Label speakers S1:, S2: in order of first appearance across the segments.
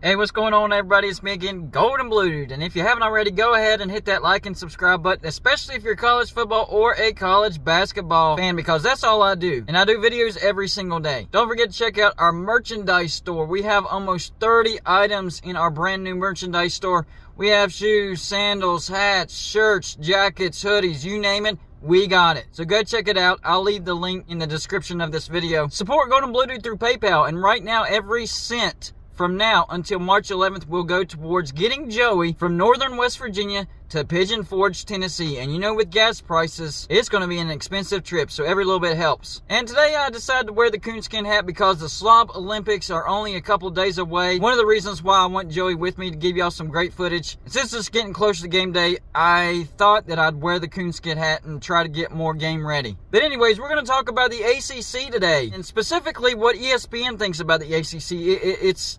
S1: Hey, what's going on, everybody? It's me again, Golden Blue Dude. And if you haven't already, go ahead and hit that like and subscribe button, especially if you're a college football or a college basketball fan, because that's all I do. And I do videos every single day. Don't forget to check out our merchandise store. We have almost 30 items in our brand new merchandise store. We have shoes, sandals, hats, shirts, jackets, hoodies, you name it. We got it. So go check it out. I'll leave the link in the description of this video. Support Golden Blue Dude through PayPal. And right now, every cent from now until March 11th will go towards getting Joey from northern West Virginia to Pigeon Forge, Tennessee. And you know, with gas prices, it's going to be an expensive trip, so every little bit helps. And today I decided to wear the coonskin hat because the Slob Olympics are only a couple days away. One of the reasons why I want Joey with me to give y'all some great footage. And since it's getting closer to game day, I thought that I'd wear the coonskin hat and try to get more game ready. But anyways, we're going to talk about the ACC today, and specifically what ESPN thinks about the ACC.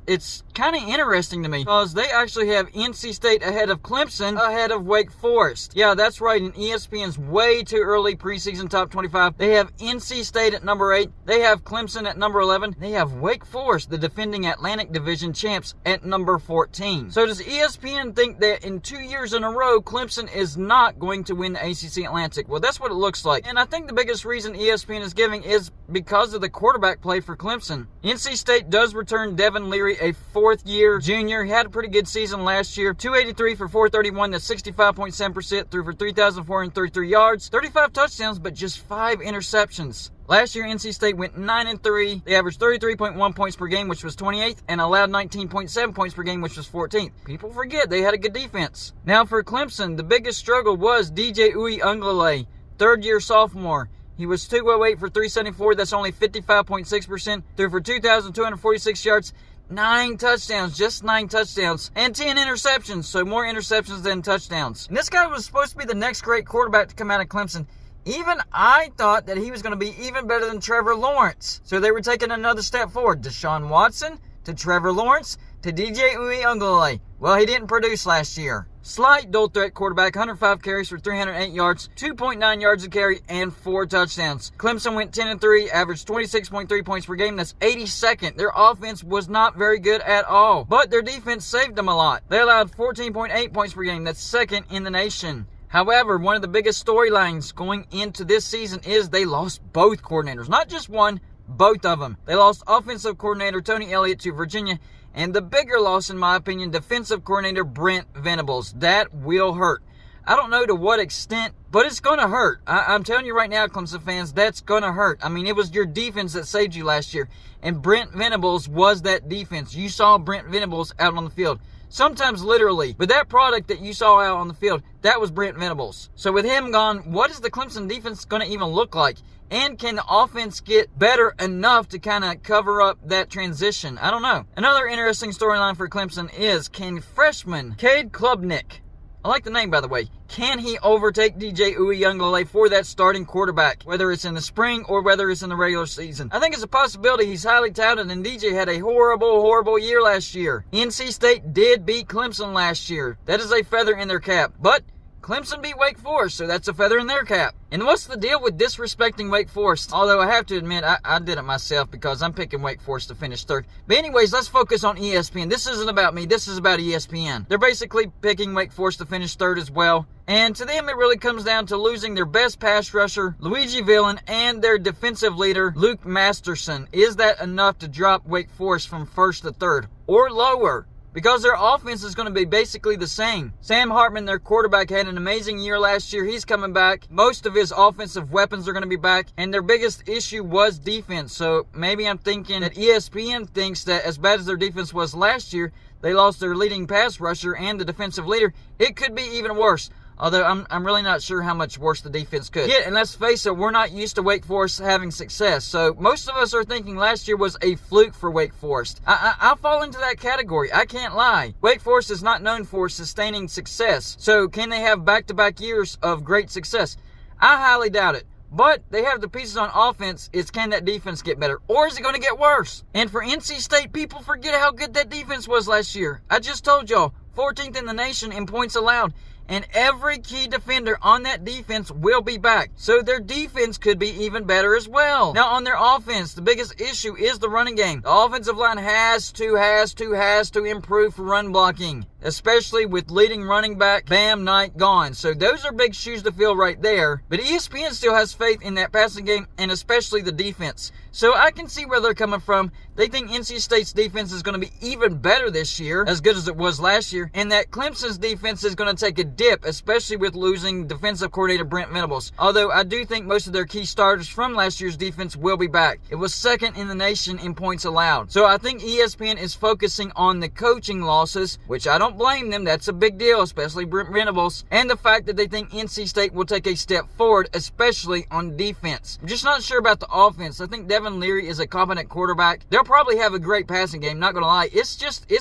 S1: It's kind of interesting to me because they actually have NC State ahead of Clemson, ahead of Wake Forest. Yeah, that's right. In ESPN's way too early preseason top 25, they have NC State at number 8. They have Clemson at number 11. They have Wake Forest, the defending Atlantic Division champs, at number 14. So does ESPN think that in 2 years in a row, Clemson is not going to win the ACC Atlantic? Well, that's what it looks like. And I think the biggest reason ESPN is giving is because of the quarterback play for Clemson. NC State does return Devin Leary, a fourth-year junior. He had a pretty good season last year. 283 for 431. That's 65.7%. Threw for 3,433 yards. 35 touchdowns, but just 5 interceptions. Last year, NC State went 9-3. They averaged 33.1 points per game, which was 28th, and allowed 19.7 points per game, which was 14th. People forget they had a good defense. Now for Clemson, the biggest struggle was DJ Uiagalelei, third-year sophomore. He was 208 for 374. That's only 55.6%. Threw for 2,246 yards. 9 touchdowns, just 9 touchdowns, and 10 interceptions, so more interceptions than touchdowns. And this guy was supposed to be the next great quarterback to come out of Clemson. Even I thought that he was going to be even better than Trevor Lawrence. So they were taking another step forward. Deshaun Watson to Trevor Lawrence to DJ Uiagalelei. Well, he didn't produce last year. Slight dual threat quarterback, 105 carries for 308 yards, 2.9 yards a carry, and 4 touchdowns. Clemson went 10-3, averaged 26.3 points per game. That's 82nd. Their offense was not very good at all, but their defense saved them a lot. They allowed 14.8 points per game. That's second in the nation. However, one of the biggest storylines going into this season is they lost both coordinators. Not just one, both of them. They lost offensive coordinator Tony Elliott to Virginia, and the bigger loss, in my opinion, defensive coordinator Brent Venables. That will hurt. I don't know to what extent, but it's going to hurt. I'm telling you right now, Clemson fans, that's going to hurt. I mean, it was your defense that saved you last year, and Brent Venables was that defense. You saw Brent Venables out on the field. Sometimes literally, but that product that you saw out on the field, that was Brent Venables. So with him gone, what is the Clemson defense going to even look like? And can the offense get better enough to kind of cover up that transition? I don't know. Another interesting storyline for Clemson is, can freshman Cade Klubnik, I like the name, by the way, can he overtake DJ Uiagalelei for that starting quarterback, whether it's in the spring or whether it's in the regular season? I think it's a possibility. He's highly touted, and DJ had a horrible year last year. NC State did beat Clemson last year. That is a feather in their cap. But Clemson beat Wake Forest, so that's a feather in their cap. And what's the deal with disrespecting Wake Forest? Although I have to admit, I did it myself because I'm picking Wake Forest to finish third. But anyways, let's focus on ESPN. This isn't about me. This is about ESPN. They're basically picking Wake Forest to finish third as well. And to them, it really comes down to losing their best pass rusher, Luigi Villan, and their defensive leader, Luke Masterson. Is that enough to drop Wake Forest from first to third or lower? Because their offense is going to be basically the same. Sam Hartman, their quarterback, had an amazing year last year. He's coming back. Most of his offensive weapons are going to be back. And their biggest issue was defense. So maybe I'm thinking that ESPN thinks that as bad as their defense was last year, they lost their leading pass rusher and the defensive leader. It could be even worse. Although I'm really not sure how much worse the defense could get. And let's face it, we're not used to Wake Forest having success. So most of us are thinking last year was a fluke for Wake Forest. I'll fall into that category. I can't lie. Wake Forest is not known for sustaining success. So can they have back-to-back years of great success? I highly doubt it. But they have the pieces on offense. It's, can that defense get better? Or is it going to get worse? And for NC State, people forget how good that defense was last year. I just told y'all, 14th in the nation in points allowed. and every key defender on that defense will be back. So their defense could be even better as well. Now on their offense, the biggest issue is the running game. The offensive line has to improve for run blocking, especially with leading running back Bam Knight gone. So those are big shoes to fill right there. But ESPN still has faith in that passing game and especially the defense. So I can see where they're coming from. They think NC State's defense is going to be even better this year, as good as it was last year, and that Clemson's defense is going to take a dip, especially with losing defensive coordinator Brent Venables. Although I do think most of their key starters from last year's defense will be back. It was second in the nation in points allowed. So I think ESPN is focusing on the coaching losses, which I don't blame them. That's a big deal, especially Brent Venables, and the fact that they think NC State will take a step forward, especially on defense. I'm just not sure about the offense. I think Devin Leary is a competent quarterback. They'll probably have a great passing game, not gonna lie. It's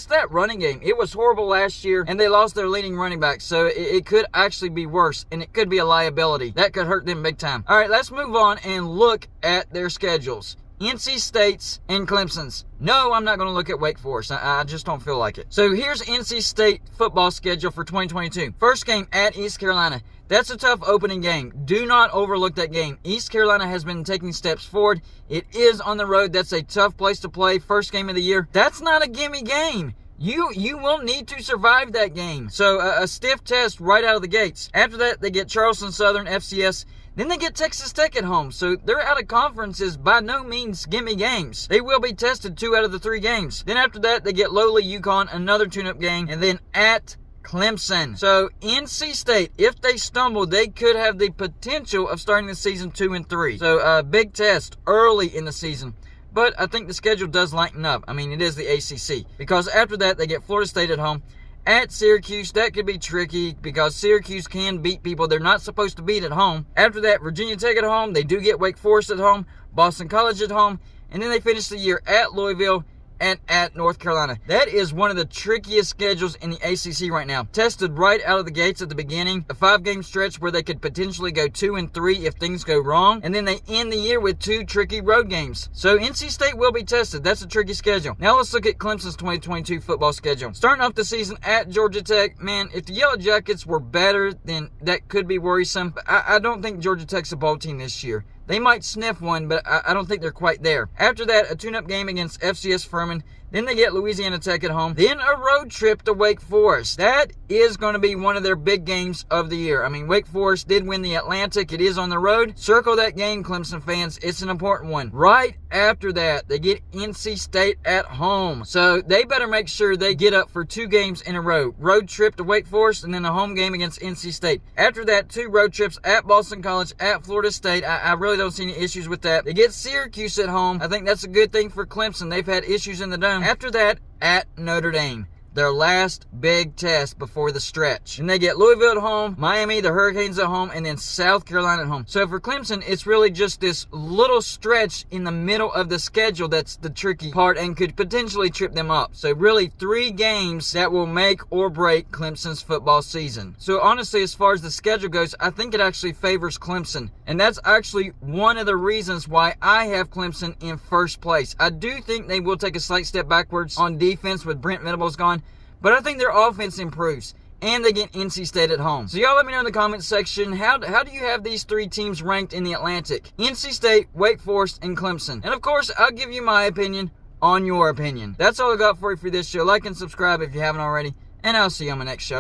S1: that running game. It was horrible last year, and they lost their leading running back, so it could actually be worse, and it could be a liability. That could hurt them big time. All right, let's move on and look at their schedules. NC State's and Clemson's. No, I'm not going to look at Wake Forest. I just don't feel like it. So here's NC State football schedule for 2022. First game at East Carolina. That's a tough opening game. Do not overlook that game. East Carolina has been taking steps forward. It is on the road. That's a tough place to play. First game of the year. That's not a gimme game. You will need to survive that game. So a stiff test right out of the gates. After that, they get Charleston Southern, FCS. Then they get Texas Tech at home, so their out-of-conference is by no means gimme games. They will be tested 2 out of the 3 games. Then after that, they get lowly UConn, another tune-up game, and then at Clemson. So NC State, if they stumble, they could have the potential of starting the season 2-3. So a big test early in the season. But I think the schedule does lighten up. I mean, it is the ACC. Because after that, they get Florida State at home. At Syracuse, that could be tricky because Syracuse can beat people they're not supposed to beat at home. After that, Virginia Tech at home. They do get Wake Forest at home, Boston College at home, and then they finish the year at Louisville and at North Carolina. That is one of the trickiest schedules in the ACC right now. Tested right out of the gates at the beginning. A 5-game stretch where they could potentially go 2-3 if things go wrong. And then they end the year with 2 tricky road games. So NC State will be tested. That's a tricky schedule. Now let's look at Clemson's 2022 football schedule. Starting off the season at Georgia Tech. Man, if the Yellow Jackets were better, then that could be worrisome. But I don't think Georgia Tech's a bowl team this year. They might sniff one, but I don't think they're quite there. After that, a tune-up game against FCS Furman. Then they get Louisiana Tech at home. Then a road trip to Wake Forest. That is going to be one of their big games of the year. I mean, Wake Forest did win the Atlantic. It is on the road. Circle that game, Clemson fans. It's an important one. Right after that, they get NC State at home. So they better make sure they get up for 2 games in a row. Road trip to Wake Forest and then a home game against NC State. After that, 2 road trips at Boston College, at Florida State. I really don't see any issues with that. They get Syracuse at home. I think that's a good thing for Clemson. They've had issues in the dome. After that, at Notre Dame. Their last big test before the stretch. And they get Louisville at home, Miami, the Hurricanes at home, and then South Carolina at home. So for Clemson, it's really just this little stretch in the middle of the schedule that's the tricky part and could potentially trip them up. So really 3 games that will make or break Clemson's football season. So honestly, as far as the schedule goes, I think it actually favors Clemson. And that's actually one of the reasons why I have Clemson in first place. I do think they will take a slight step backwards on defense with Brent Venables gone. But I think their offense improves. And they get NC State at home. So y'all let me know in the comments section, how do you have these 3 teams ranked in the Atlantic? NC State, Wake Forest, and Clemson. And of course, I'll give you my opinion on your opinion. That's all I got for you for this show. Like and subscribe if you haven't already. And I'll see you on my next show.